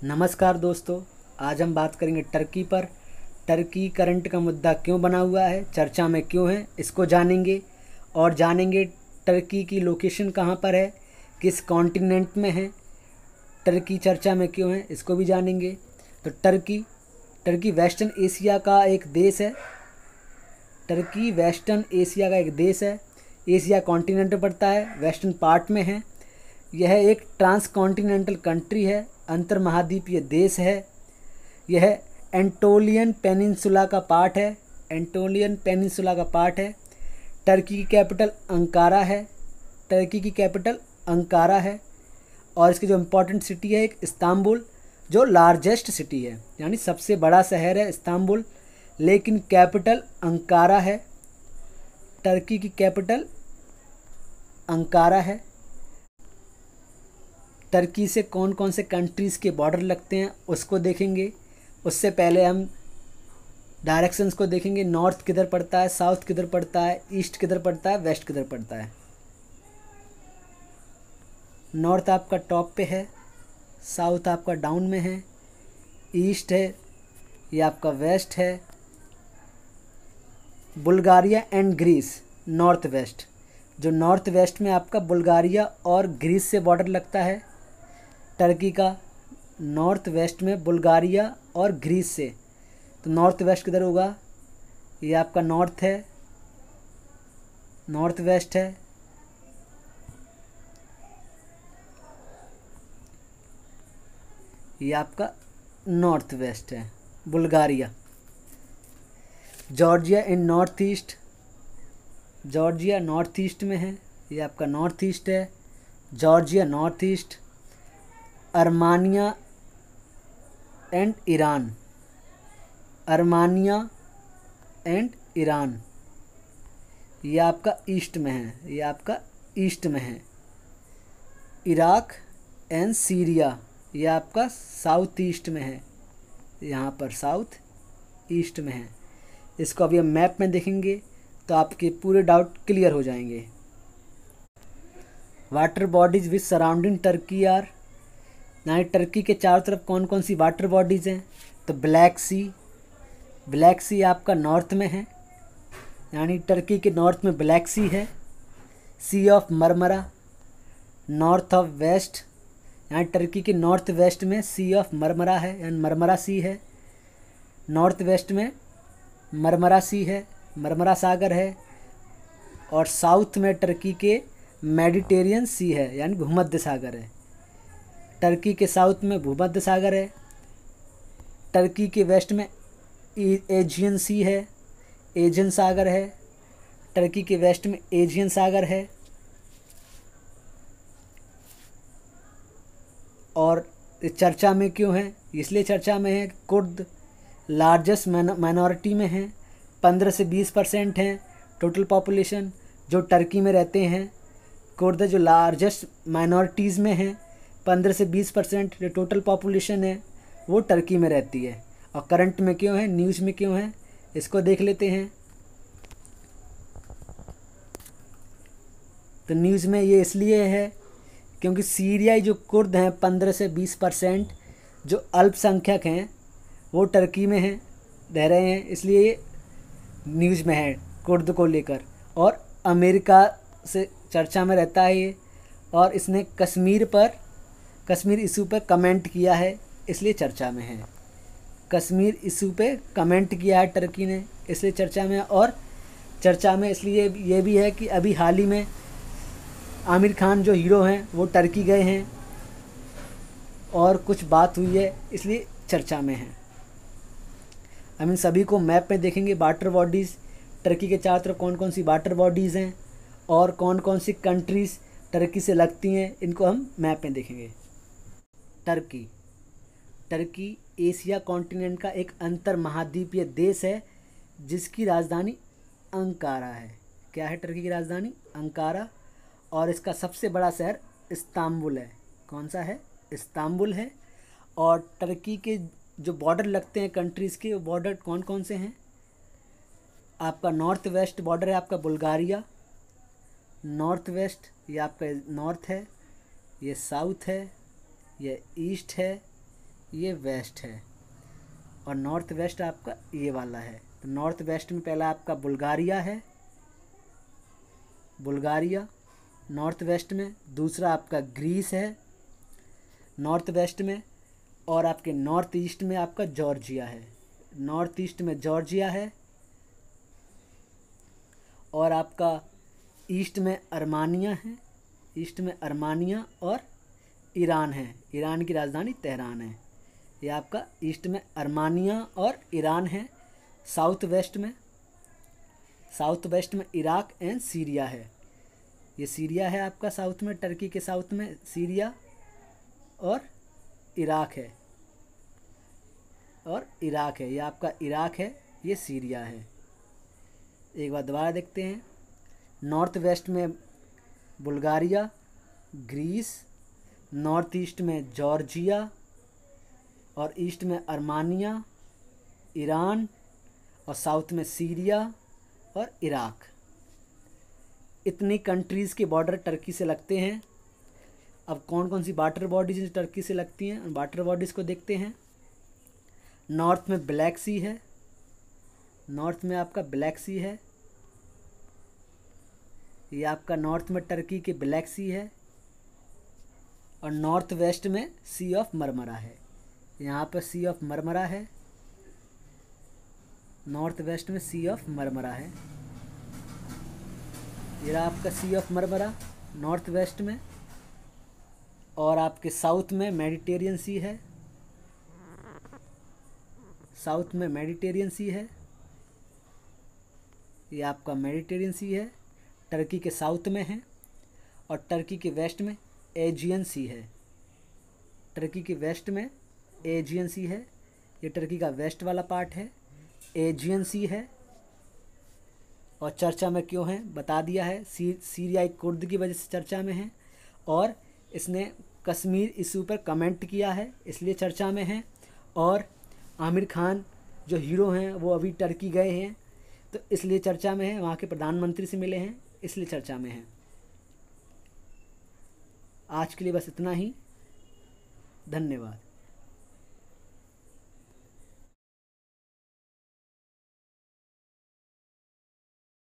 नमस्कार दोस्तों, आज हम बात करेंगे टर्की पर। टर्की करंट का मुद्दा क्यों बना हुआ है, चर्चा में क्यों है, इसको जानेंगे। और जानेंगे टर्की की लोकेशन कहाँ पर है, किस कॉन्टिनेंट में है, टर्की चर्चा में क्यों है, इसको भी जानेंगे। तो टर्की वेस्टर्न एशिया का एक देश है। टर्की वेस्टर्न एशिया का एक देश है। एशिया कॉन्टिनेंट में पड़ता है, वेस्टर्न पार्ट में है। यह एक ट्रांस कॉन्टिनेंटल कंट्री है, अंतर महाद्वीपीय देश है। यह एंटोलियन पेनिनसुला का पार्ट है। एंटोलियन पेनिनसुला का पार्ट है। टर्की की कैपिटल अंकारा है। टर्की की कैपिटल अंकारा है। और इसकी जो इम्पोर्टेंट सिटी है एक इस्तांबुल, जो लार्जेस्ट सिटी है, यानी सबसे बड़ा शहर है इस्तांबुल, लेकिन कैपिटल अंकारा है। टर्की की कैपिटल अंकारा है। टर्की से कौन कौन से कंट्रीज़ के बॉर्डर लगते हैं उसको देखेंगे। उससे पहले हम डायरेक्शंस को देखेंगे। नॉर्थ किधर पड़ता है, साउथ किधर पड़ता है, ईस्ट किधर पड़ता है, वेस्ट किधर पड़ता है। नॉर्थ आपका टॉप पे है, साउथ आपका डाउन में है, ईस्ट है, ये आपका वेस्ट है। Bulgaria and Greece north west. जो नॉर्थ वेस्ट में आपका बुल्गारिया और ग्रीस से बॉर्डर लगता है। टर्की का नॉर्थ वेस्ट में बुल्गारिया और ग्रीस से। तो नॉर्थ वेस्ट किधर होगा, ये आपका नॉर्थ है, नॉर्थ वेस्ट है। ये आपका नॉर्थ वेस्ट है, Bulgaria. Georgia in north east. Georgia north east में है, ये आपका नॉर्थ ईस्ट है। Georgia north east. Armenia and Iran. Armenia and Iran, ये आपका ईस्ट में है, ये आपका ईस्ट में है। इराक एंड सीरिया, ये आपका साउथ ईस्ट में है, यहाँ पर साउथ ईस्ट में है। इसको अभी हम मैप में देखेंगे तो आपके पूरे डाउट क्लियर हो जाएंगे। Water bodies with surrounding Turkey are, यानी टर्की के चारों तरफ कौन कौन सी वाटर बॉडीज़ हैं। तो ब्लैक सी। ब्लैक सी आपका नॉर्थ में है, यानी टर्की के नॉर्थ में ब्लैक सी है। Sea of Marmara north of west, यानी टर्की के नॉर्थ वेस्ट में सी ऑफ मरमरा है, यानी मरमरा सी है। नॉर्थ वेस्ट में मरमरा सी है, मरमरा सागर है। और साउथ में टर्की के मेडिटेरियन सी है, यानी भूमध्य सागर है। टर्की के साउथ में भूमध्य सागर है। टर्की के वेस्ट में एजियन सी है, एजियन सागर है। टर्की के वेस्ट में एजियन सागर है। और चर्चा में क्यों है, इसलिए चर्चा में है कुर्द लार्जेस्ट माइनॉरिटी में हैं, 15 से 20% हैं टोटल पॉपुलेशन जो टर्की में रहते हैं। कुर्द जो लार्जेस्ट माइनॉरिटीज़ में हैं, 15 से 20% जो टोटल पॉपुलेशन है वो टर्की में रहती है। और करंट में क्यों है, न्यूज़ में क्यों है, इसको देख लेते हैं। तो न्यूज़ में ये इसलिए है क्योंकि सीरियाई जो कुर्द हैं 15 से 20% जो अल्पसंख्यक हैं वो टर्की में हैं, रह रहे हैं, इसलिए ये न्यूज़ में है कुर्द को लेकर। और अमेरिका से चर्चा में रहता है ये। और इसने कश्मीर इशू पर कमेंट किया है, इसलिए चर्चा में है। कश्मीर इशू पे कमेंट किया है टर्की ने, इसलिए चर्चा में। और चर्चा में इसलिए ये भी है कि अभी हाल ही में आमिर खान जो हीरो हैं वो टर्की गए हैं और कुछ बात हुई है, इसलिए चर्चा में है। हम इन सभी को मैप में देखेंगे। वाटर बॉडीज़ टर्की के चारों तरफ कौन कौन सी वाटर बॉडीज़ हैं और कौन कौन सी कंट्रीज़ टर्की से लगती हैं, इनको हम मैप में देखेंगे। टर्की एशिया कॉन्टिनेंट का एक अंतर महाद्वीपीय देश है जिसकी राजधानी अंकारा है। क्या है टर्की की राजधानी? अंकारा। और इसका सबसे बड़ा शहर इस्तांबुल है। कौन सा है? इस्तांबुल है। और टर्की के जो बॉर्डर लगते हैं कंट्रीज़ के, वो बॉर्डर कौन कौन से हैं? आपका नॉर्थ वेस्ट बॉर्डर है आपका बुल्गारिया, नॉर्थ वेस्ट ये आपका नॉर्थ है, ये साउथ है, ये ईस्ट है, ये वेस्ट है, और नॉर्थ वेस्ट आपका ये वाला है। तो नॉर्थ वेस्ट में पहला आपका बुल्गारिया है, बुल्गारिया नॉर्थ वेस्ट में। दूसरा आपका ग्रीस है नॉर्थ वेस्ट में, और आपके नॉर्थ ईस्ट में आपका जॉर्जिया है, नॉर्थ ईस्ट में जॉर्जिया है, और आपका ईस्ट में अर्मानिया है, ईस्ट में अर्मानिया, और ईरान है, ईरान की राजधानी तेहरान है। ये आपका ईस्ट में अर्मानिया और ईरान है। साउथ वेस्ट में इराक एंड सीरिया है, ये सीरिया है आपका साउथ में, टर्की के साउथ में सीरिया और इराक है, ये आपका इराक है, ये सीरिया है। एक बार दोबारा देखते हैं। नॉर्थ वेस्ट में बुल्गारिया, ग्रीस, नॉर्थ ईस्ट में जॉर्जिया, और ईस्ट में अर्मानिया, ईरान, और साउथ में सीरिया और इराक। इतनी कंट्रीज़ के बॉर्डर टर्की से लगते हैं। अब कौन कौन सी वाटर बॉडीज़ टर्की से लगती हैं, वाटर बॉडीज़ को देखते हैं। नॉर्थ में ब्लैक सी है, नॉर्थ में आपका ब्लैक सी है, ये आपका नॉर्थ में टर्की के ब्लैक सी है, और नॉर्थ वेस्ट में सी ऑफ मरमरा है, यहाँ पर सी ऑफ मरमरा है, नॉर्थ वेस्ट में सी ऑफ मरमरा है। ये रहा आपका सी ऑफ मरमरा नॉर्थ वेस्ट में, और आपके साउथ में मेडिटेरियन सी है, साउथ में मेडिटेरियन सी है, ये आपका मेडिटेरियन सी है, टर्की के साउथ में है, और टर्की के वेस्ट में एजियन सी है, टर्की के वेस्ट में एजियन सी है, ये टर्की का वेस्ट वाला पार्ट है, एजियन सी है। और चर्चा में क्यों है बता दिया है, सीरियाई कुर्द की वजह से चर्चा में है, और इसने कश्मीर इशू पर कमेंट किया है इसलिए चर्चा में है, और आमिर खान जो हीरो हैं वो अभी टर्की गए हैं तो इसलिए चर्चा में है, वहाँ के प्रधानमंत्री से मिले हैं इसलिए चर्चा में है। आज के लिए बस इतना ही, धन्यवाद।